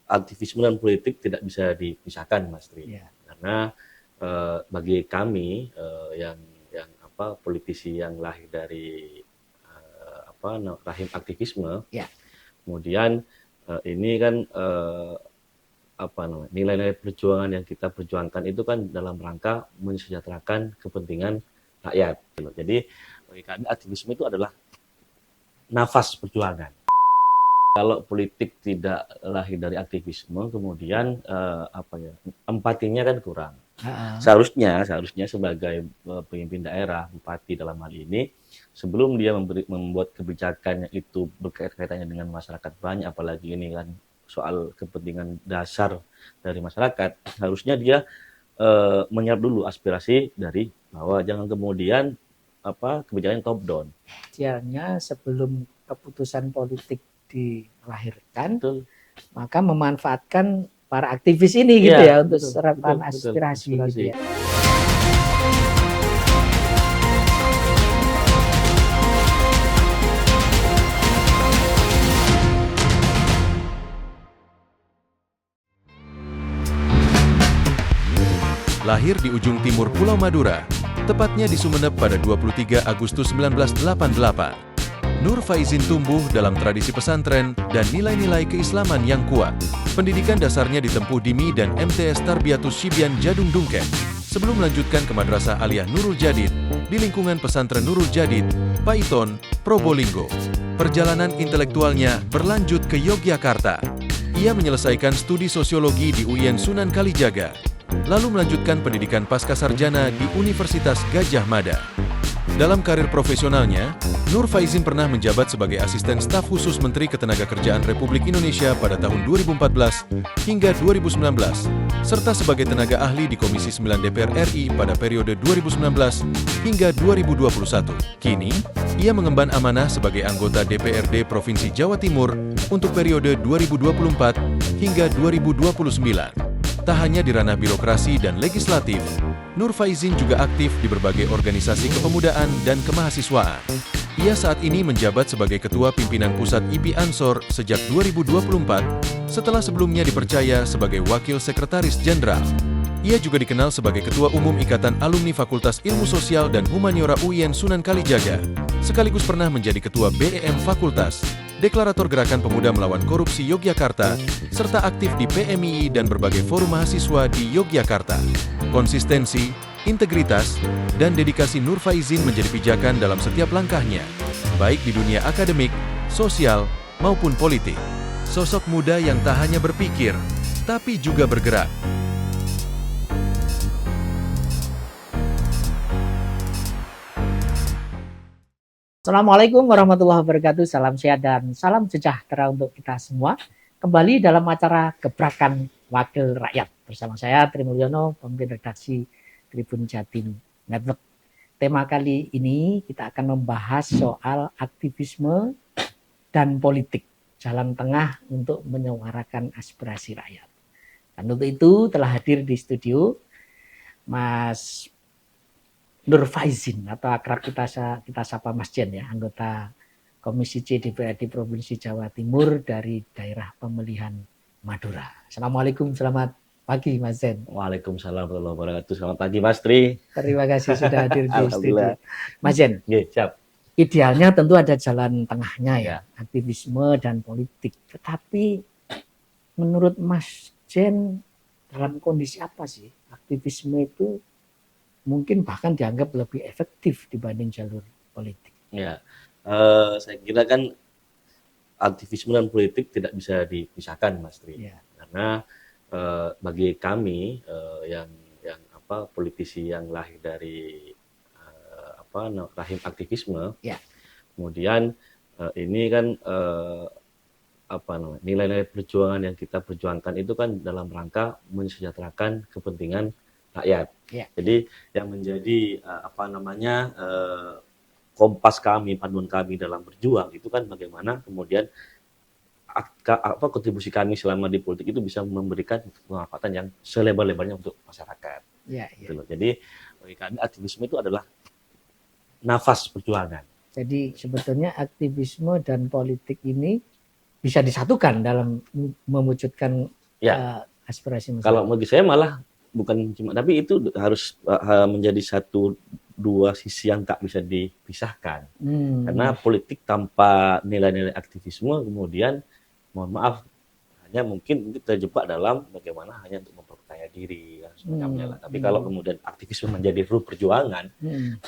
aktivisme dan politik tidak bisa dipisahkan, Mas Tri. Ya. Karena bagi kami yang politisi yang lahir dari rahim aktivisme, Ya. kemudian ini kan nilai-nilai perjuangan yang kita perjuangkan itu kan dalam rangka mensejahterakan kepentingan rakyat. Jadi bagi kami aktivisme itu adalah nafas perjuangan. Kalau politik tidak lahir dari aktivisme, kemudian empatinya kan kurang. Seharusnya sebagai pemimpin daerah, bupati dalam hal ini, sebelum dia membuat kebijakan yang itu berkaitannya dengan masyarakat banyak, apalagi ini kan soal kepentingan dasar dari masyarakat, harusnya dia menyerap dulu aspirasi dari bawah, jangan kemudian kebijakan top down. Idealnya sebelum keputusan politik dilahirkan, Betul. Maka memanfaatkan para aktivis ini gitu ya untuk serapan aspirasi. Gitu ya. Lahir di ujung timur Pulau Madura, tepatnya di Sumeneb pada 23 Agustus 1988. Nur Faizin tumbuh dalam tradisi pesantren dan nilai-nilai keislaman yang kuat. Pendidikan dasarnya ditempuh di MI dan MTS Tarbiyatus Syibyan Jadung Dungken, sebelum melanjutkan ke Madrasah Aliyah Nurul Jadid di lingkungan pesantren Nurul Jadid, Paiton, Probolinggo. Perjalanan intelektualnya berlanjut ke Yogyakarta. Ia menyelesaikan studi sosiologi di UIN Sunan Kalijaga, lalu melanjutkan pendidikan pascasarjana di Universitas Gadjah Mada. Dalam karir profesionalnya, Nur Faizin pernah menjabat sebagai asisten staf khusus Menteri Ketenagakerjaan Republik Indonesia pada tahun 2014 hingga 2019, serta sebagai tenaga ahli di Komisi 9 DPR RI pada periode 2019 hingga 2021. Kini, ia mengemban amanah sebagai anggota DPRD Provinsi Jawa Timur untuk periode 2024 hingga 2029. Tak hanya di ranah birokrasi dan legislatif, Nur Faizin juga aktif di berbagai organisasi kepemudaan dan kemahasiswaan. Ia saat ini menjabat sebagai Ketua Pimpinan Pusat IP Ansor sejak 2024, setelah sebelumnya dipercaya sebagai Wakil Sekretaris Jenderal. Ia juga dikenal sebagai Ketua Umum Ikatan Alumni Fakultas Ilmu Sosial dan Humaniora UIN Sunan Kalijaga, sekaligus pernah menjadi Ketua BEM Fakultas, Deklarator Gerakan Pemuda Melawan Korupsi Yogyakarta, serta aktif di PMII dan berbagai forum mahasiswa di Yogyakarta. Konsistensi, integritas, dan dedikasi Nur Faizin menjadi pijakan dalam setiap langkahnya, baik di dunia akademik, sosial, maupun politik. Sosok muda yang tak hanya berpikir, tapi juga bergerak. Assalamualaikum warahmatullahi wabarakatuh. Salam sehat dan salam sejahtera untuk kita semua. Kembali dalam acara Gebrakan Wakil Rakyat. Bersama saya, Tri Mulyono, pemimpin redaksi Tribun Jatim Network. Tema kali ini kita akan membahas soal aktivisme dan politik. Jalan tengah untuk menyuarakan aspirasi rakyat. Dan untuk itu telah hadir di studio Mas Nur Faizin atau akrab kita sapa Mas Jen ya, anggota Komisi C DPRD Provinsi Jawa Timur dari daerah pemilihan Madura. Assalamualaikum, selamat pagi Mas Jen. Waalaikumsalam warahmatullahi wabarakatuh. Selamat pagi Mas Tri. Terima kasih sudah hadir di studio. Mas Jen, siap. Idealnya tentu ada jalan tengahnya ya, aktivisme dan politik. Tetapi menurut Mas Jen, dalam kondisi apa sih aktivisme itu mungkin bahkan dianggap lebih efektif dibanding jalur politik? Ya, saya kira kan aktivisme dan politik tidak bisa dipisahkan, Mas Tri. Ya. Karena bagi kami yang politisi yang lahir dari rahim aktivisme, kemudian ini kan nilai-nilai perjuangan yang kita perjuangkan itu kan dalam rangka mensejahterakan kepentingan rakyat. Jadi yang menjadi kompas kami, panduan kami dalam berjuang itu kan bagaimana kemudian kontribusi kami selama di politik itu bisa memberikan pemanfaatan yang selebar-lebarnya untuk masyarakat. Jadi bagi kami aktivisme itu adalah nafas perjuangan. Jadi sebetulnya aktivisme dan politik ini bisa disatukan dalam mewujudkan aspirasi masyarakat. Kalau bagi saya malah bukan cuma, tapi itu harus menjadi satu dua sisi yang tak bisa dipisahkan. Karena politik tanpa nilai-nilai aktivisme kemudian, mohon maaf, hanya mungkin terjebak dalam bagaimana hanya untuk memperkaya diri dan semacamnya lah. Tapi kalau kemudian aktivisme menjadi ruh perjuangan,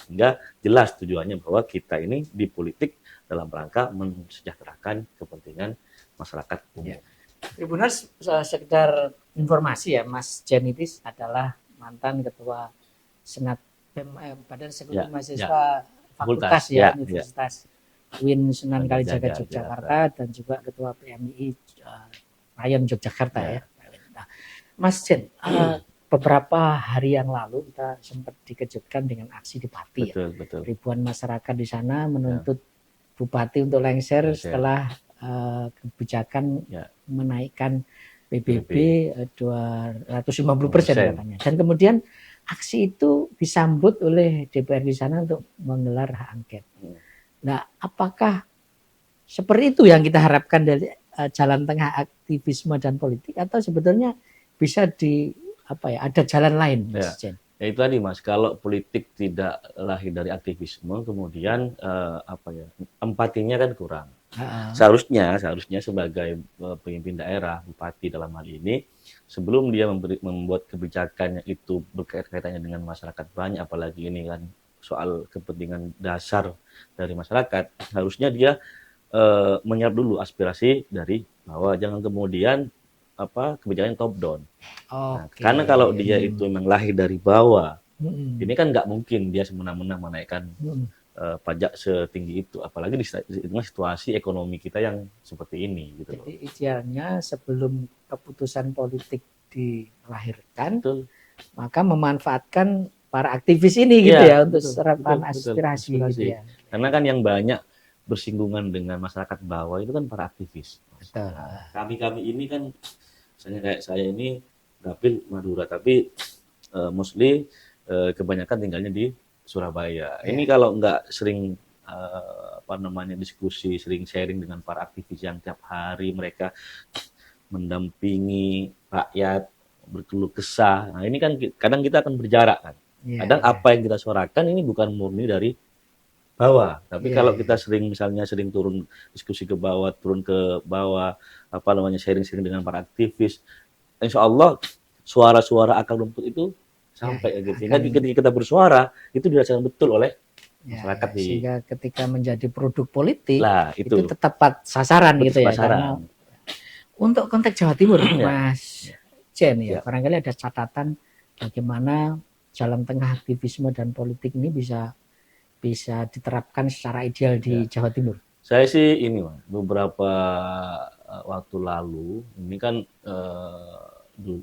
sehingga jelas tujuannya bahwa kita ini di politik dalam rangka mensejahterakan kepentingan masyarakat umum. Tribuners, sekedar informasi ya, Mas Jenitis adalah mantan ketua Senat Badan Eksekutif Mahasiswa Fakultas Universitas UIN Sunan Kalijaga Yogyakarta dan juga ketua PMI Rayon Yogyakarta ya. Nah, Mas Jen, beberapa hari yang lalu kita sempat dikejutkan dengan aksi di Pati. Betul. Ribuan masyarakat di sana menuntut Bupati untuk lengser setelah kebijakan menaikkan PBB 250% katanya. Dan kemudian aksi itu disambut oleh DPR di sana untuk menggelar hak angket. Nah, apakah seperti itu yang kita harapkan dari jalan tengah aktivisme dan politik, atau sebetulnya bisa ada jalan lain, Mas Jen? Ya itu tadi, Mas, kalau politik tidak lahir dari aktivisme, kemudian empatinya kan kurang. Seharusnya sebagai pemimpin daerah, bupati dalam hal ini, sebelum dia membuat kebijakan yang itu berkaitannya dengan masyarakat banyak, apalagi ini kan soal kepentingan dasar dari masyarakat, harusnya dia menyerap dulu aspirasi dari bawah, jangan kemudian kebijakan top down. Nah, karena kalau dia itu memang lahir dari bawah, ini kan nggak mungkin dia semena-mena menaikkan pajak setinggi itu, apalagi di situasi ekonomi kita yang seperti ini. Gitu. Jadi idealnya sebelum keputusan politik dilahirkan, maka memanfaatkan para aktivis ini gitu untuk serapan aspirasi. Gitu ya. Karena kan yang banyak bersinggungan dengan masyarakat bawah itu kan para aktivis. Kami ini kan, misalnya kayak saya ini dapil Madura, tapi mostly kebanyakan tinggalnya di Surabaya. Ini kalau nggak sering diskusi, sering sharing dengan para aktivis yang tiap hari mereka mendampingi rakyat, berkeluh kesah. Nah, ini kan kadang kita akan berjarak kan. Kadang apa yang kita suarakan ini bukan murni dari bawah, tapi kalau kita sering turun diskusi ke bawah, turun ke bawah, sharing-sharing dengan para aktivis, insya Allah suara-suara akar rumput itu sampai gitu. Sehingga ketika kita bersuara itu dirasakan betul oleh masyarakat. Sehingga ketika menjadi produk politik itu tepat sasaran gitu ya. Karena untuk konteks Jawa Timur, Mas Jen barangkali ada catatan bagaimana jalan tengah aktivisme dan politik ini bisa diterapkan secara ideal di Jawa Timur. Saya sih ini, beberapa waktu lalu ini kan di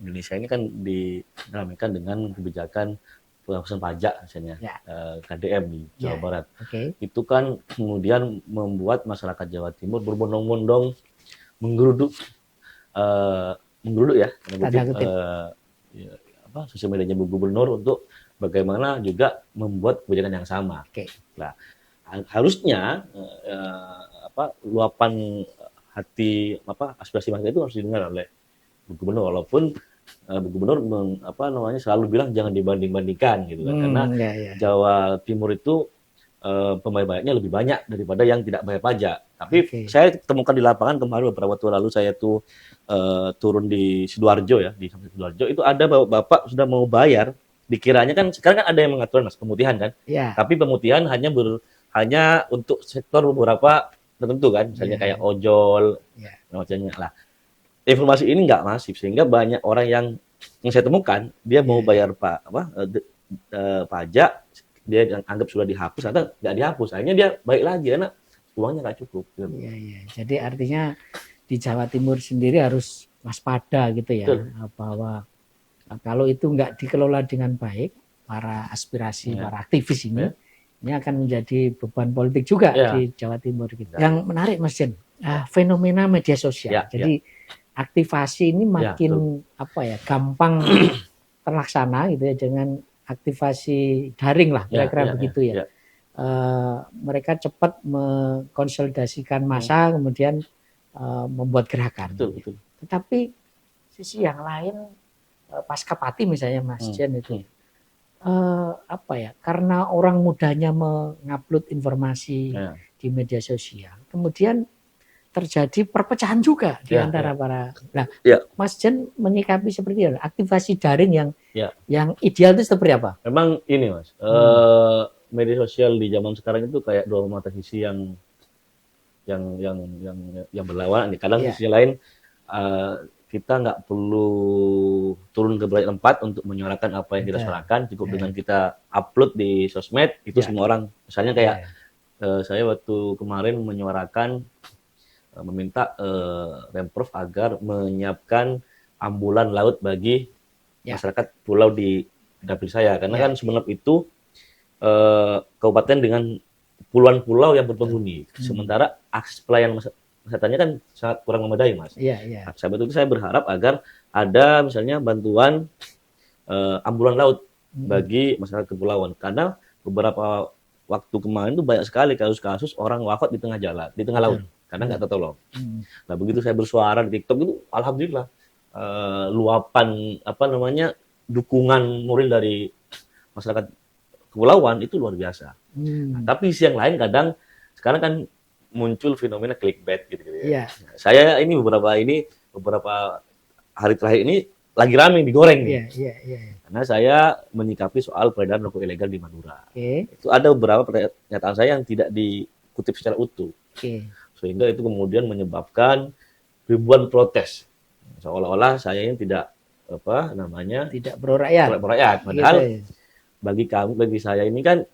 Indonesia ini kan dinamakan dengan kebijakan penghapusan pajak misalnya KDM di Jawa Barat. Itu kan kemudian membuat masyarakat Jawa Timur berbondong-bondong menggeruduk sosial medianya Bu Gubernur untuk bagaimana juga membuat kebijakan yang sama. Nah, harusnya luapan hati aspirasi masyarakat itu harus didengar oleh Bu Gubernur, walaupun Bu Gubernur selalu bilang jangan dibanding-bandingkan gitu kan, karena Jawa Timur itu pembayar pajaknya lebih banyak daripada yang tidak bayar pajak. Tapi saya temukan di lapangan kemarin beberapa waktu lalu, saya tuh turun di Sidoarjo di Sidoarjo itu ada bapak sudah mau bayar, dikiranya kan sekarang kan ada yang mengatur Mas pemutihan kan, tapi pemutihan hanya untuk sektor beberapa tertentu kan, misalnya kayak ojol, macamnya lah. Informasi ini nggak masif, sehingga banyak orang yang saya temukan dia mau bayar pajak, dia anggap sudah dihapus atau nggak dihapus, akhirnya dia balik lagi karena uangnya nggak cukup. Jadi artinya di Jawa Timur sendiri harus waspada gitu ya. Bahwa kalau itu nggak dikelola dengan baik, para aspirasi para aktivis ini akan menjadi beban politik juga di Jawa Timur gitu. Yang menarik Mas Jen, fenomena media sosial. Jadi aktivasi ini makin gampang terlaksana gitu ya, dengan aktivasi daring lah kira-kira begitu ya. mereka cepat mengkonsolidasikan massa, kemudian membuat gerakan. Betul. Tetapi sisi yang lain, pasca Pati misalnya Mas Jen itu, apa ya? Karena orang mudahnya mengupload informasi di media sosial, kemudian terjadi perpecahan juga di antara para. Nah, Mas Jen menyikapi seperti apa? Aktivasi daring yang ideal itu seperti apa? Memang ini Mas, media sosial di zaman sekarang itu kayak dua mata sisi yang berlawanan. Kadang sisi lain kita nggak perlu turun ke banyak tempat untuk menyuarakan apa yang kita suarakan, cukup dengan kita upload di sosmed itu semua orang. Misalnya kayak saya waktu kemarin menyuarakan meminta Pemprov agar menyiapkan ambulan laut bagi masyarakat pulau di dapil saya, karena kan Sumeneb itu kabupaten dengan puluhan pulau yang berpenghuni, sementara akses pelayanan kesehatannya kan sangat kurang memadai, Mas. Saya berharap agar ada misalnya bantuan ambulan laut bagi masyarakat kepulauan, karena beberapa waktu kemarin itu banyak sekali kasus-kasus orang wafat di tengah jalan, di tengah laut, karena nggak tertolong. Nah, begitu saya bersuara di TikTok itu, alhamdulillah luapan dukungan moral dari masyarakat kepulauan itu luar biasa. Nah, tapi sisi yang lain kadang sekarang kan muncul fenomena clickbait gitu ya. Saya ini beberapa hari terakhir ini lagi rame digoreng nih. Karena saya menyikapi soal peredaran rokok ilegal di Madura. Itu ada beberapa pernyataan saya yang tidak dikutip secara utuh. Sehingga itu kemudian menyebabkan ribuan protes. Seolah-olah saya ini tidak tidak pro rakyat. Padahal bagi saya ini kan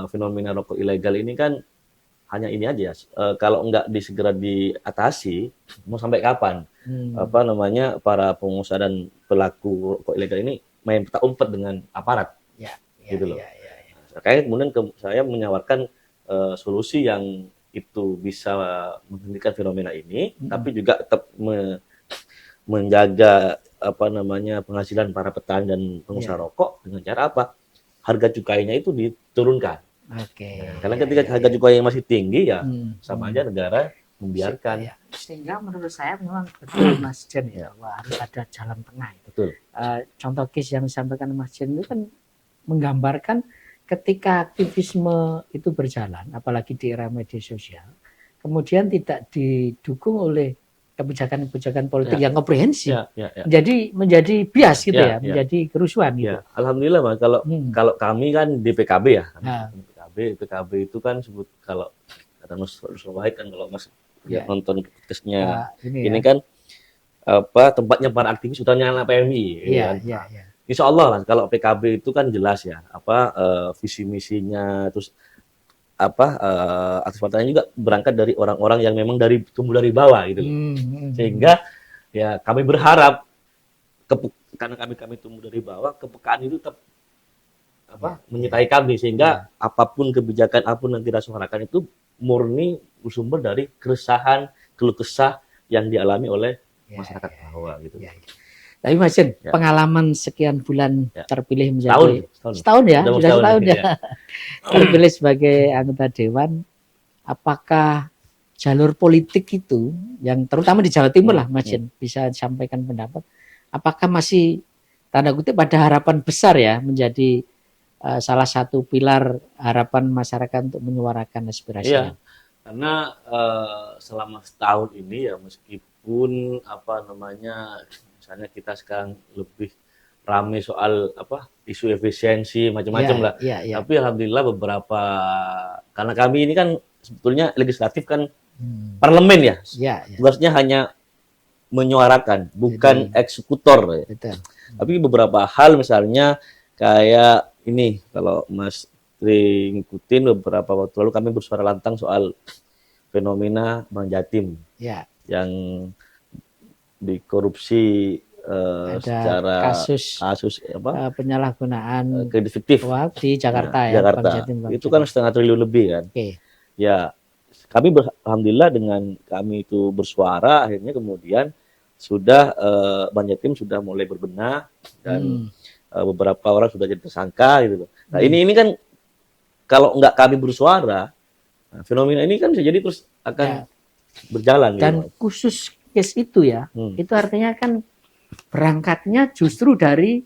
fenomena rokok ilegal ini kan hanya ini aja. Kalau nggak segera diatasi, mau sampai kapan? Para pengusaha dan pelaku rokok ilegal ini main petak umpet dengan aparat, gitu loh. Makanya kemudian saya menyawarkan solusi yang itu bisa menghentikan fenomena ini, tapi juga tetap menjaga penghasilan para petani dan pengusaha rokok dengan cara apa? Harga cukainya itu diturunkan. Karena ketika harga cukai yang masih tinggi sama aja negara membiarkan. Sehingga menurut saya memang betul Mas Jen bahwa harus ada jalan tengah. Betul. Contoh case yang disampaikan Mas Jen itu kan menggambarkan ketika aktivisme itu berjalan, apalagi di era media sosial, kemudian tidak didukung oleh kebijakan-kebijakan politik yang komprehensif, menjadi bias gitu menjadi kerusuhan gitu. Alhamdulillah Mas, kalau kami kan di PKB ya. PKB itu kan kalau kata Mas Wahid kan, kalau Mas nonton podcastnya ini kan tempatnya para aktivis utamanya anak PMI. Insya Allah lah, kalau PKB itu kan jelas ya visi misinya, terus aktivis partainya juga berangkat dari orang-orang yang memang tumbuh dari bawah gitu. Sehingga ya kami berharap karena kami tumbuh dari bawah, kepekaan itu tetap menyertai kami, sehingga apapun kebijakan apapun yang kita suarakan itu murni bersumber dari keresahan, keluh kesah yang dialami oleh masyarakat bawah gitu. Tapi Mas Jen, pengalaman sekian bulan terpilih menjadi setahun ya, sudah setahun ya. Terpilih sebagai anggota dewan, apakah jalur politik itu yang terutama di Jawa Timur lah Mas Jen bisa sampaikan pendapat, apakah masih tanda kutip ada harapan besar ya menjadi salah satu pilar harapan masyarakat untuk menyuarakan aspirasinya? Karena selama setahun ini ya, meskipun misalnya kita sekarang lebih ramai soal isu efisiensi macam-macam lah. Tapi alhamdulillah karena kami ini kan sebetulnya legislatif kan parlemen ya. Tugasnya hanya menyuarakan, bukan eksekutor. Tapi beberapa hal misalnya kayak ini, kalau Mas ngikutin beberapa waktu lalu kami bersuara lantang soal fenomena Bank Jatim yang dikorupsi secara kasus penyalahgunaan kredit fiktif di Jakarta Jakarta. Itu kan 1,5 triliun lebih kan. Ya, kami alhamdulillah dengan kami itu bersuara, akhirnya kemudian sudah Bank Jatim sudah mulai berbenah dan beberapa orang sudah jadi tersangka gitu. Nah, ini kan kalau nggak kami bersuara, nah, fenomena ini kan bisa jadi terus akan berjalan. Dan gitu. khusus case itu ya, itu artinya kan berangkatnya justru dari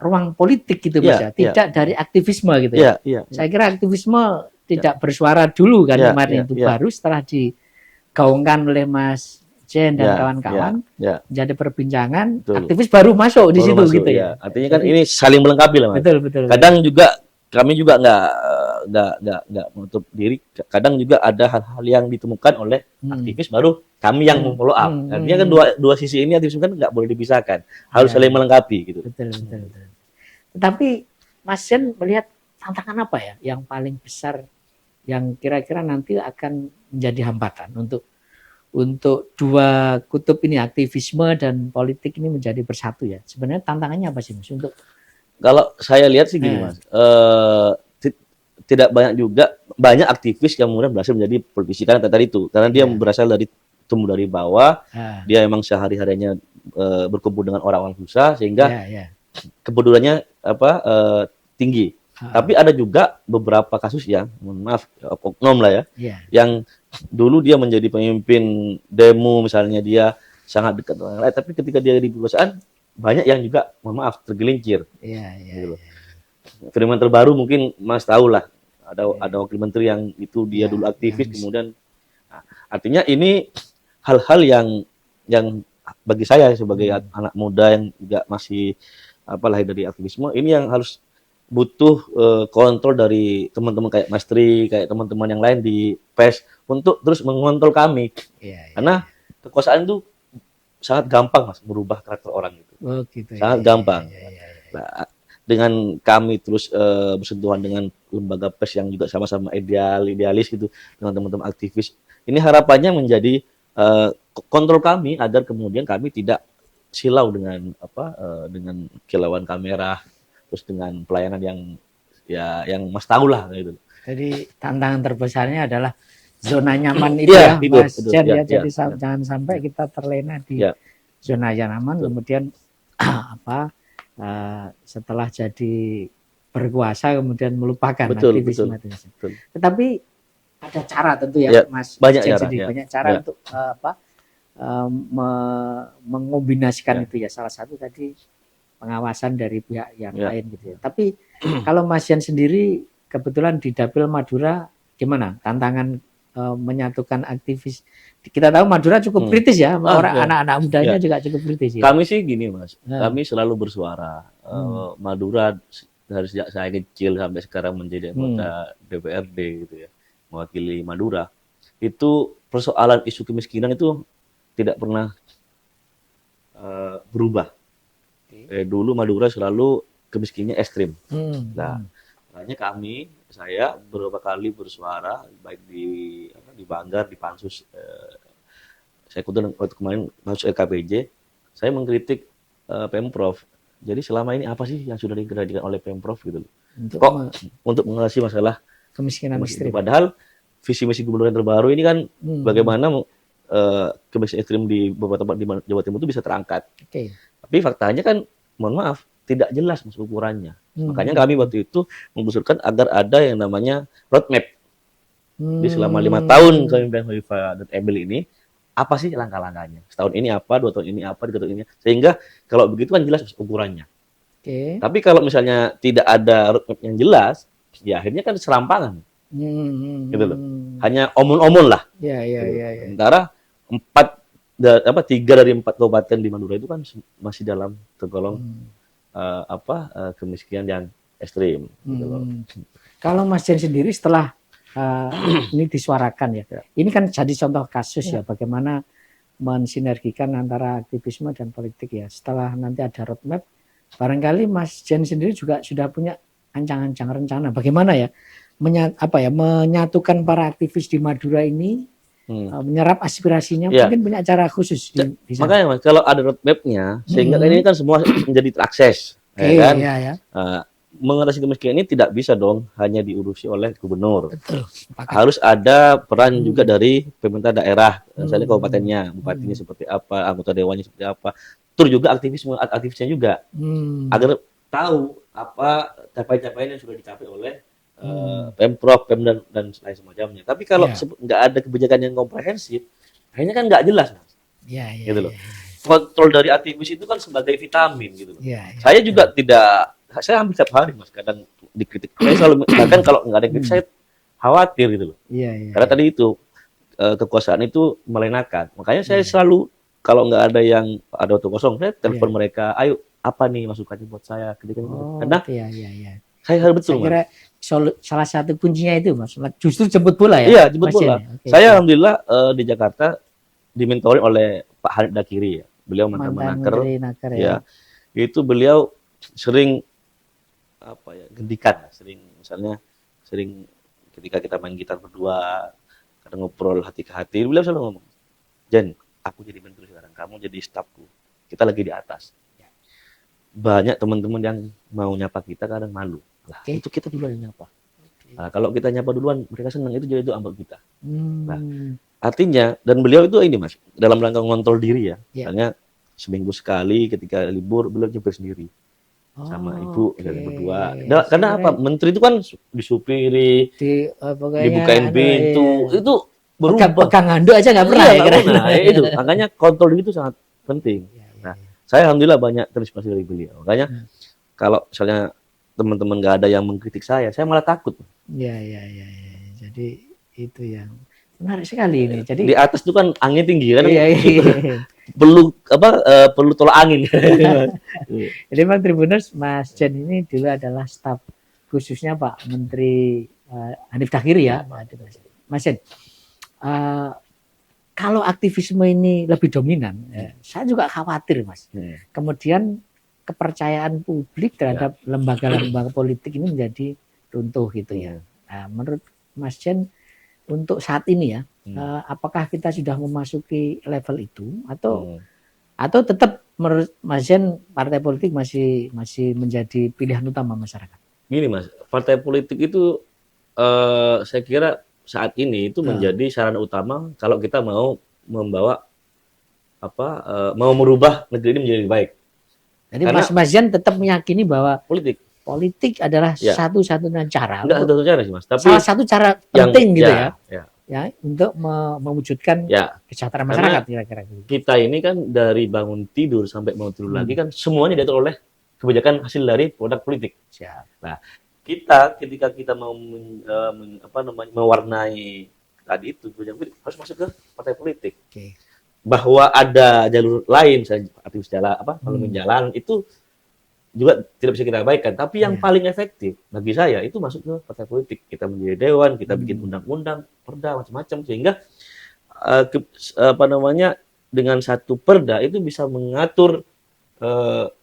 ruang politik gitu Mas ya, tidak dari aktivisme gitu ya. Saya kira aktivisme tidak bersuara dulu kan kemarin itu, baru setelah digaungkan oleh Mas Jen dan kawan-kawan jadi perbincangan, aktivis baru masuk di situ gitu ya. Artinya kan ini saling melengkapi lah Mas. Betul. Kadang juga kami juga nggak menutup diri. Kadang juga ada hal-hal yang ditemukan oleh aktivis baru kami yang follow up. Artinya kan dua sisi ini aktivis kan nggak boleh dipisahkan, harus saling melengkapi gitu. Betul. Tetapi Mas Jen melihat tantangan apa ya yang paling besar yang kira-kira nanti akan menjadi hambatan untuk dua kutub ini, aktivisme dan politik ini menjadi bersatu ya. Sebenarnya tantangannya apa sih Mas untuk? Kalau saya lihat sih gini Mas, tidak banyak aktivis yang kemudian berhasil menjadi politisi karena tadi itu, karena dia berasal dari tumbuh dari bawah, dia emang sehari-harinya berkumpul dengan orang-orang susah sehingga kepeduliannya tinggi. Tapi ada juga beberapa kasus yang, mohon maaf, oknum lah ya, yang dulu dia menjadi pemimpin demo misalnya, dia sangat dekat dengan rakyat, tapi ketika dia di kekuasaan banyak yang juga, mohon maaf, tergelincir. Gitu. Fenomena terbaru mungkin Mas tahu lah, ada wakil menteri yang itu dia dulu aktivis, kemudian artinya ini hal-hal yang bagi saya sebagai anak muda yang juga masih lahir dari aktivisme, ini yang harus butuh kontrol dari teman-teman kayak Mas Tri, kayak teman-teman yang lain di PES untuk terus mengontrol kami. Karena kekuasaan itu sangat gampang Mas merubah karakter orang itu. Sangat gampang. Nah, dengan kami terus bersentuhan dengan lembaga PES yang juga sama-sama idealis gitu, dengan teman-teman aktivis, ini harapannya menjadi kontrol kami agar kemudian kami tidak silau dengan dengan kilauan kamera, terus dengan pelayanan yang Mas tahu lah gitu. Jadi tantangan terbesarnya adalah zona nyaman itu ya Mas Jen ya. Jadi jangan sampai kita terlena di zona nyaman, kemudian setelah jadi berkuasa kemudian melupakan aktivisme. Tetapi ada cara tentu ya Mas banyak Jen, cara, banyak cara untuk mengombinasikan itu ya. Salah satu tadi pengawasan dari pihak yang lain gitu ya. Tapi kalau Mas Jen sendiri kebetulan di Dapil Madura gimana tantangan menyatukan aktivis? Kita tahu Madura cukup kritis ya, anak-anak mudanya juga cukup kritis ya. Kami sih gini Mas, kami selalu bersuara. Madura dari sejak saya kecil sampai sekarang menjadi anggota DPRD gitu ya, mewakili Madura. Itu persoalan isu kemiskinan itu tidak pernah berubah. Dulu Madura selalu kemiskinannya ekstrim. Nah, makanya saya beberapa kali bersuara baik di Banggar, di Pansus. Saya ikut waktu kemarin Pansus LKPJ, saya mengkritik Pemprov. Jadi selama ini apa sih yang sudah dikerjakan oleh Pemprov gitu loh? Untuk mengatasi masalah kemiskinan ekstrim. Padahal visi misi gubernur yang terbaru ini kan bagaimana kemiskinan ekstrim di beberapa tempat di Jawa Timur itu bisa terangkat. Tapi faktanya kan, mohon maaf, tidak jelas Mas ukurannya. Makanya kami waktu itu mengusulkan agar ada yang namanya roadmap. Di selama 5 tahun kepemimpinan Khalifah dan Emil ini, apa sih langkah-langkahnya? Setahun ini apa, 2 tahun ini apa, 3 tahun ini. Sehingga kalau begitu kan jelas ukurannya. Tapi kalau misalnya tidak ada roadmap yang jelas, ya akhirnya kan serampangan. Gitu loh. Hanya omong-omong lah. Sementara 3 dari 4 kabupaten di Madura itu kan masih dalam tergolong kemiskinan yang ekstrim. Gitu loh. Kalau Mas Jen sendiri setelah ini disuarakan ya, ini kan jadi contoh kasus ya bagaimana mensinergikan antara aktivisme dan politik ya. Setelah nanti ada roadmap, barangkali Mas Jen sendiri juga sudah punya ancang-ancang rencana bagaimana ya menyatukan para aktivis di Madura ini, menyerap aspirasinya, mungkin punya cara khusus di sana. Makanya Mas, kalau ada roadmap-nya, sehingga ini kan semua menjadi terakses. Mengatasi kemiskinan ini tidak bisa dong hanya diurusi oleh gubernur. Harus ada peran juga dari pemerintah daerah, misalnya kabupatennya, bupatinya seperti apa, anggota dewannya seperti apa, terus juga aktivisnya juga, agar tahu apa capaian-capaian yang sudah dicapai oleh Pemprov, Pem dan lain semacamnya. Tapi kalau Ya. nggak ada kebijakan yang komprehensif, akhirnya kan nggak jelas, Mas. Ya, ya, Gitu loh. ya, Kontrol dari aktivis itu kan sebagai vitamin gitu loh. ya, ya. Saya juga tidak, saya hampir setiap hari Mas kadang dikritik. Saya selalu bahkan kalau nggak ada kritik saya khawatir gitu loh. Iya, iya. Karena tadi itu kekuasaan itu melenakan. Makanya saya selalu kalau nggak ada yang ada waktu kosong, saya telepon mereka, ayo apa nih masukannya buat saya ketika Oh, karena iya, iya, iya. saya harus betul, Saya kira salah satu kuncinya itu, Mas, justru jemput bola ya. iya, jemput Mas Jen, bola. ya? Oke, Saya oke. alhamdulillah di Jakarta dimentori oleh Pak Hanif Dakiri ya. Beliau mantan Mantan Menaker, Menteri Naker ya. ya. Itu beliau sering apa ya, gendikan, sering ketika kita main gitar berdua, kadang ngobrol hati ke hati, beliau selalu ngomong, Jen, aku jadi menteri sekarang, kamu jadi stafku, kita lagi di atas. Banyak teman-teman yang mau nyapa kita kadang malu. Lah, Oke. itu kita duluan yang nyapa. Nah, kalau kita nyapa duluan, mereka senang, itu jadi itu ambak kita. Nah, artinya, dan beliau itu ini Mas, dalam rangka ngontrol diri ya, Ya. misalnya seminggu sekali ketika libur, beliau nyupir sendiri. Sama ibu, oke. dan berdua. Saya Karena kira apa? Menteri itu kan disupiri, pokoknya dibukain pintu, itu berubah. pegang handuk aja nggak pernah Iya, ya nggak kira. pernah. Ya, itu, makanya kontrol diri itu sangat penting. Iya, iya, Nah, saya alhamdulillah banyak terinspirasi dari beliau. Makanya kalau misalnya teman-teman nggak ada yang mengkritik saya malah takut. iya, iya, iya, iya. Jadi itu yang menarik sekali ini. Jadi Di atas itu kan angin tinggi kan, iya, iya. perlu tolak angin. Jadi memang Tribuners, Mas Jen ini dulu adalah staf khususnya Pak Menteri Hanif Dakiri ya. Mas Jen, kalau aktivisme ini lebih dominan, saya juga khawatir Mas. Kemudian kepercayaan publik terhadap lembaga-lembaga politik ini menjadi runtuh gitu ya. Nah, menurut Mas Jen, untuk saat ini ya, apakah kita sudah memasuki level itu atau tetap menurut Mas Jen partai politik masih menjadi pilihan utama masyarakat? Gini Mas, partai politik itu saya kira saat ini itu menjadi sarana utama kalau kita mau membawa mau merubah negeri ini menjadi lebih baik. Jadi Karena Mas Jen tetap meyakini bahwa politik adalah Ya. satu-satunya cara. enggak satu cara sih Mas, tapi Salah satu cara yang penting gitu ya. ya. Untuk mewujudkan Ya, kesejahteraan Karena masyarakat kira-kira gitu. kita ini kan dari bangun tidur sampai bangun tidur lagi kan semuanya diatur oleh kebijakan hasil dari produk politik. Siap. Nah, kita ketika kita mau mewarnai tadi itu kebijakan politik, harus masuk ke partai politik. Oke. Bahwa ada jalur lain, misalnya aktivis jalan parlemen jalan itu juga tidak bisa kita abaikan. Tapi yang paling efektif bagi saya itu masuk ke partai politik. Kita menjadi dewan, kita bikin undang-undang, perda macam-macam sehingga dengan satu perda itu bisa mengatur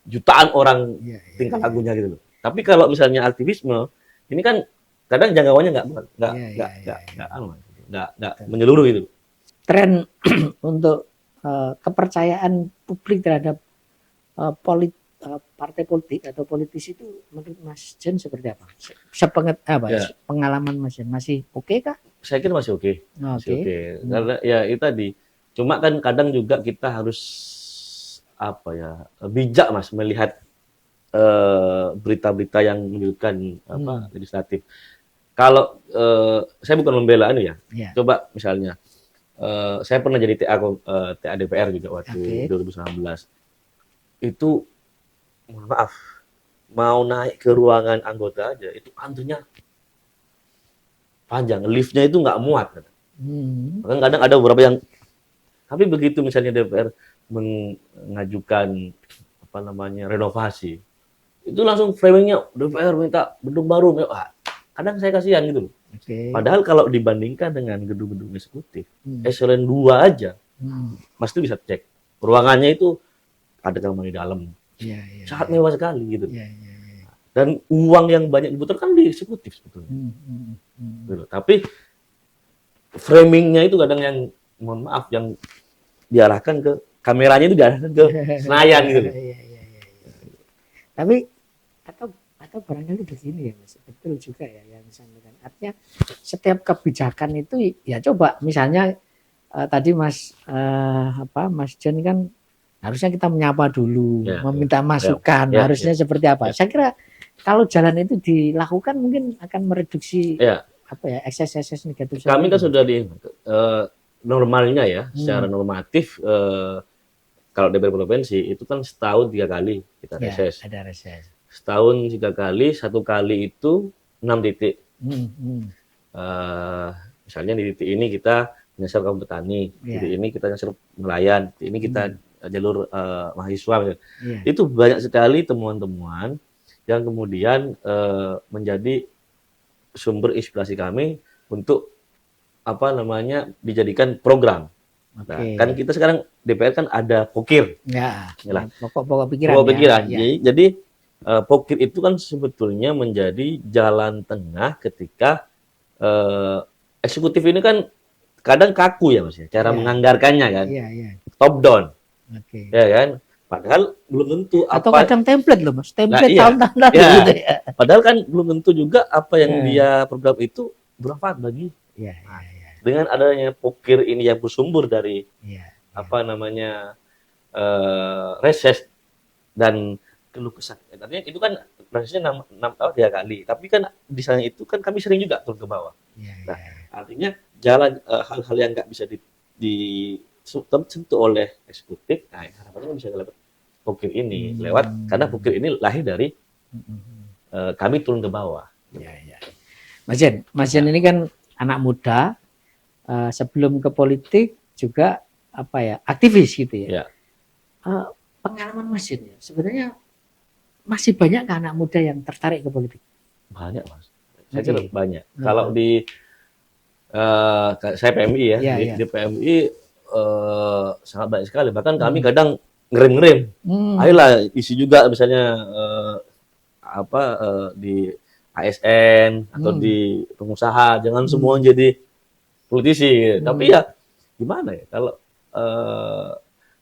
jutaan orang tingkat lakunya gitu loh. Tapi kalau misalnya aktivisme ini kan kadang jangkauannya nggak menyeluruh gitu. Tren untuk kepercayaan publik terhadap partai politik atau politisi itu menurut Mas Jen seperti apa? Pengalaman Mas Jen masih oke kah? Saya kira masih oke. Masih oke. Karena ya itu tadi. Cuma kan kadang juga kita harus bijak Mas melihat berita-berita yang menyudutkan legislatif. Kalau saya bukan membela ya. Coba misalnya saya pernah jadi TA DPR juga waktu 2019. Itu mohon maaf, mau naik ke ruangan anggota aja itu antrinya panjang, liftnya itu nggak muat. Bahkan kadang ada beberapa yang, tapi begitu misalnya DPR mengajukan renovasi, itu langsung framingnya DPR minta gedung baru. Kadang saya kasihan gitu loh. Padahal kalau dibandingkan dengan gedung-gedung eksekutif, eselon 2 aja, Mas itu bisa cek. Ruangannya itu ada kamar di dalam. Sangat mewah sekali gitu. Dan uang yang banyak diputarkan di eksekutif sebetulnya. Gitu. Tapi framingnya itu kadang yang, mohon maaf, yang diarahkan ke, kameranya itu diarahkan ke Senayan gitu. Tapi atau barangkali begini ya Mas, betul juga ya yang disampaikan. Artinya setiap kebijakan itu ya coba misalnya tadi Mas Jen kan harusnya kita menyapa dulu, meminta masukan, harusnya seperti apa. Saya kira kalau jalan itu dilakukan mungkin akan mereduksi Ya, apa ya ekses-ekses negatif. kami kan sudah di normalnya ya, secara Hmm. normatif kalau DPR provinsi itu kan setahun 3 kali kita Ya, reses. ada reses. Setahun 3 kali, 1 kali itu 6 titik. Hmm, hmm. Misalnya di titik ini kita nyasar kaum petani, Ya. titik ini kita nyasar nelayan, titik ini kita jalur mahasiswa. Iya. Itu banyak sekali temuan-temuan yang kemudian menjadi sumber inspirasi kami untuk apa namanya dijadikan program. Nah, Oke. kan kita sekarang DPR kan ada pokir, Ya, Yalah. pokok pikiran. pokok pikiran. Ya. Jadi pokir itu kan sebetulnya menjadi jalan tengah ketika eksekutif ini kan kadang kaku ya Mas ya, cara Iya. menganggarkannya kan, Iya, iya. top down, Oke. ya kan. Padahal belum tentu Atau apa, kadang template loh Mas, template Nah, iya. tahun-tahun lalu Ya. gitu ya. padahal kan belum tentu juga apa yang Iya. dia program itu bermanfaat bagi. Iya, iya, Dengan adanya pokir ini yang bersumber dari iya. apa namanya reses dan keluh kesah. Artinya itu kan resesnya 3 kali, tapi kan di sana itu kan kami sering juga turun ke bawah. Iya, Nah, iya. artinya jalan hal-hal yang nggak bisa sentuh oleh eksekutif, nah harapannya bisa lewat pokir ini, karena pokir ini lahir dari kami turun ke bawah. Iya, iya. Mas Jen ini kan anak muda, sebelum ke politik juga apa ya aktivis gitu ya. Ya. Pengalaman Mas Jen ya, sebenarnya masih banyak kan anak muda yang tertarik ke politik? Banyak Mas, saya kira Oke. banyak. Kalau di saya PMI ya, Iya, di, iya. di PMI sangat banyak sekali. Bahkan kami kadang ngerem-ngerem. Ayolah isi juga misalnya di ASN atau di pengusaha, jangan semua jadi politisi. Tapi ya gimana ya kalau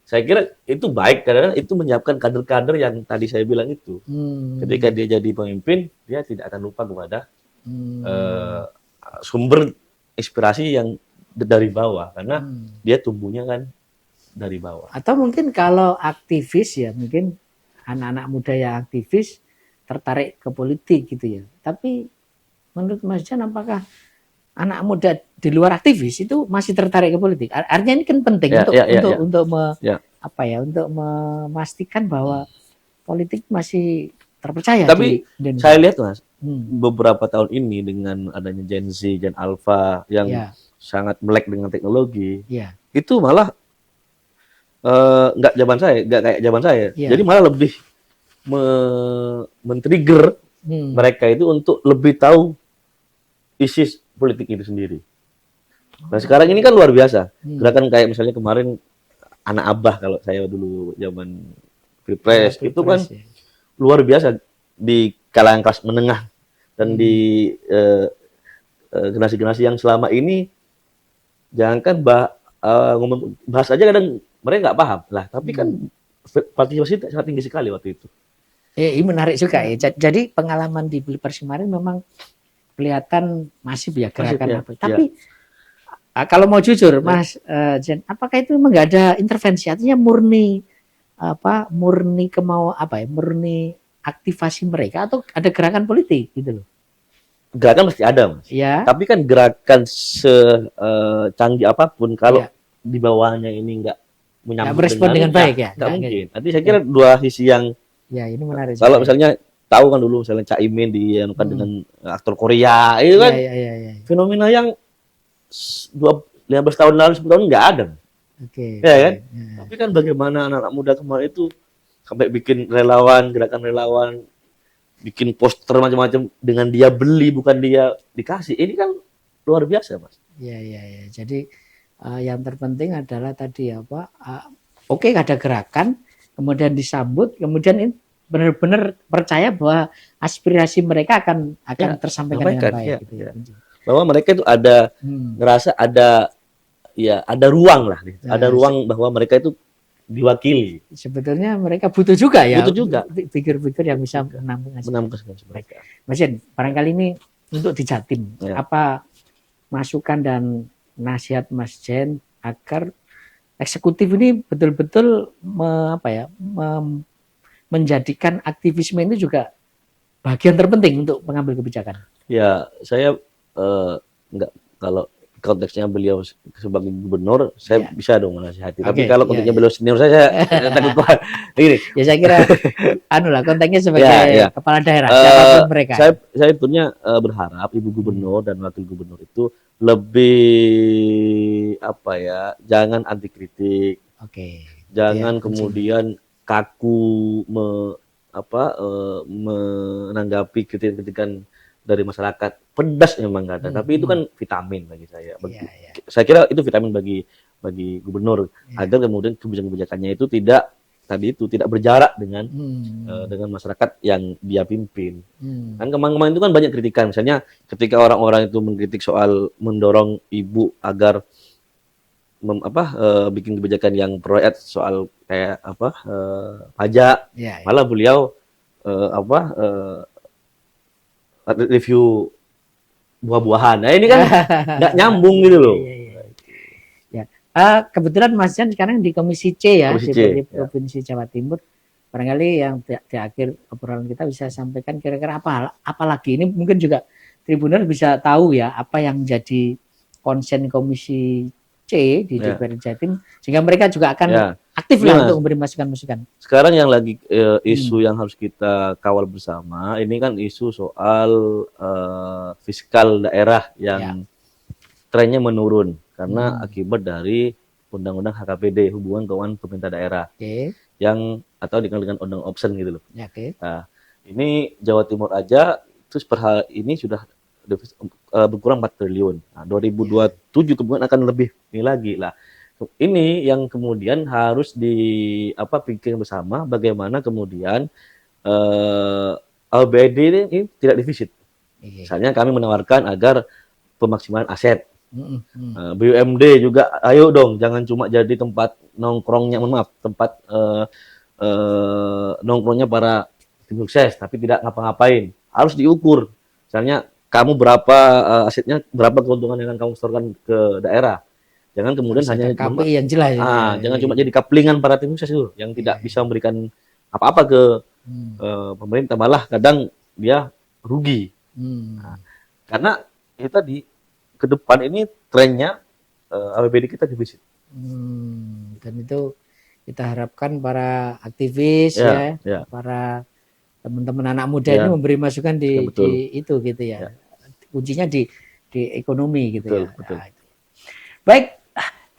saya kira itu baik karena itu menyiapkan kader-kader yang tadi saya bilang itu. Ketika dia jadi pemimpin, dia tidak akan lupa kepada sumber inspirasi yang dari bawah karena dia tumbuhnya kan dari bawah. Atau mungkin kalau aktivis ya, mungkin anak-anak muda yang aktivis tertarik ke politik gitu ya. Tapi menurut Mas Jan, apakah anak muda di luar aktivis itu masih tertarik ke politik? Artinya ini kan penting untuk memastikan bahwa politik masih terpercaya. Tapi di saya lihat Mas, beberapa tahun ini dengan adanya Gen Z, Gen Alpha yang sangat melek dengan teknologi, itu malah nggak kayak zaman saya. Jadi malah lebih men-trigger mereka itu untuk lebih tahu isi politik itu sendiri. Nah sekarang ini kan luar biasa. Gerakan kayak misalnya kemarin anak abah kalau saya dulu zaman Pilpres itu kan luar biasa di kalangan kelas menengah dan di generasi-generasi yang selama ini jangankan bahas aja kadang mereka nggak paham lah, tapi kan partisipasi sangat tinggi sekali waktu itu. Ini menarik juga ya. Jadi pengalaman di Pilpres kemarin memang kelihatan masif ya gerakan apa. Tapi kalau mau jujur Mas Jen, apakah itu memang nggak ada intervensi? Artinya murni murni aktivasi mereka atau ada gerakan politik gitu loh? Gerakan mesti ada Mas. Ya. Tapi kan gerakan secanggih apapun kalau di bawahnya ini nggak menyambut dengan baik ya. Nggak mungkin. Nanti saya kira dua sisi yang. Ya ini menarik. Kalau misalnya tahu kan dulu misalnya Cak Imin dianukan dengan aktor Korea itu kan fenomena yang 15 tahun lalu 10 tahun nggak ada. Ya kan? Tapi kan bagaimana anak-anak muda kemarin itu sampai bikin relawan, gerakan relawan, bikin poster macam-macam dengan dia beli bukan dia dikasih. Ini kan luar biasa Mas. Iya. Jadi yang terpenting adalah tadi oke ada gerakan, kemudian disambut, kemudian benar-benar percaya bahwa aspirasi mereka akan tersampaikan dengan baik. Gitu ya. Bahwa mereka itu ada ngerasa ada ruang lah, ada ruang bahwa mereka itu diwakili. Sebetulnya mereka butuh juga ya. Butuh juga pikir-pikir yang bisa menampung mereka. Mas Jen, barangkali ini untuk di Jatim, apa masukan dan nasihat Mas Jen agar eksekutif ini betul-betul menjadikan aktivisme itu juga bagian terpenting untuk mengambil kebijakan? Ya, saya nggak, kalau konteksnya beliau sebagai gubernur, saya Ya. bisa dong menasihati. Tapi Oke, kalau ya, konteksnya ya. beliau senior saya takut kuat. Ini, Ya saya kira konteksnya sebagai Ya, ya. kepala daerah siapapun mereka. saya sebetulnya berharap Ibu Gubernur dan Wakil Gubernur itu lebih apa ya, jangan anti kritik, Oke. jangan Ya, kemudian kaku menanggapi kritikan-kritikan dari masyarakat. Pedas memang kadang, tapi itu kan vitamin bagi saya. Ya, ya. Saya kira itu vitamin bagi gubernur, Ya. agar kemudian kebijakan-kebijakannya itu tidak berjarak dengan masyarakat yang dia pimpin. Kan kemarin-kemarin itu kan banyak kritikan, misalnya ketika orang-orang itu mengkritik soal mendorong ibu agar bikin kebijakan yang pro rakyat soal kayak pajak, Ya, ya. malah beliau review buah-buahan. Nah ini kan nggak nyambung gitu loh. Ya. Kebetulan Mas Jan sekarang di Komisi C ya, Komisi C, di ya. Provinsi Jawa Timur. Barangkali yang di akhir obrolan kita bisa sampaikan kira-kira apa lagi. Ini mungkin juga Tribuners bisa tahu ya apa yang jadi konsen Komisi C di DPR Jatim, sehingga mereka juga akan aktif lah untuk memberi masukan-masukan. Sekarang yang lagi isu yang harus kita kawal bersama, ini kan isu soal fiskal daerah yang trennya menurun karena akibat dari Undang-Undang HKPD, Hubungan Keuangan Pemerintah Daerah, yang atau dikenal dengan Undang Opsen gitu loh. Nah, ini Jawa Timur aja terus per hari ini sudah berkurang 4 triliun. Nah, 2027 kemudian akan lebih ini lagi lah. Ini yang kemudian harus pikir bersama bagaimana kemudian LBD ini tidak defisit. Misalnya kami menawarkan agar pemaksimalan aset. BUMD juga, ayo dong, jangan cuma jadi tempat nongkrongnya, tempat nongkrongnya para tim sukses, tapi tidak ngapa-ngapain. Harus diukur. Misalnya kamu berapa asetnya, berapa keuntungan yang kamu setorkan ke daerah. Jangan kemudian hanya KPI yang jelas. Jangan cuma jadi kaplingan para tim sukses itu yang tidak bisa memberikan apa-apa ke pemerintah, malah kadang dia rugi. Nah, karena itu tadi ke depan ini trennya APBD kita defisit. Dan itu kita harapkan para aktivis para teman-teman anak muda ini memberi masukan di itu gitu ya. Kuncinya di ekonomi gitu. Betul. Nah, baik,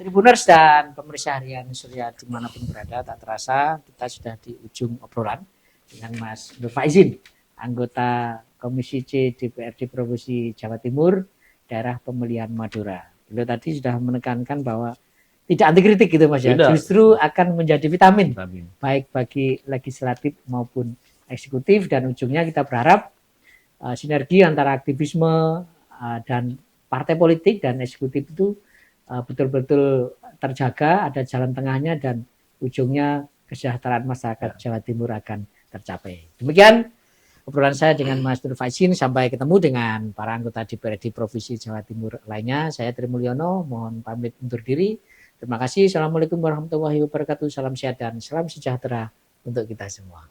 Tribuners dan pemirsa harian Surya dimanapun berada, tak terasa kita sudah di ujung obrolan dengan Mas Nur Faizin, anggota Komisi C DPRD Provinsi Jawa Timur, daerah pemilihan Madura. Beliau tadi sudah menekankan bahwa tidak anti kritik gitu Mas ya, justru akan menjadi vitamin baik bagi legislatif maupun eksekutif, dan ujungnya kita berharap sinergi antara aktivisme dan partai politik dan eksekutif itu betul-betul terjaga, ada jalan tengahnya, dan ujungnya kesejahteraan masyarakat Jawa Timur akan tercapai. Demikian obrolan saya dengan Mas Nur Faizin. Sampai ketemu dengan para anggota DPRD Provinsi Jawa Timur lainnya. Saya Tri Mulyono, mohon pamit undur diri. Terima kasih. Assalamualaikum warahmatullahi wabarakatuh. Salam sehat dan salam sejahtera untuk kita semua.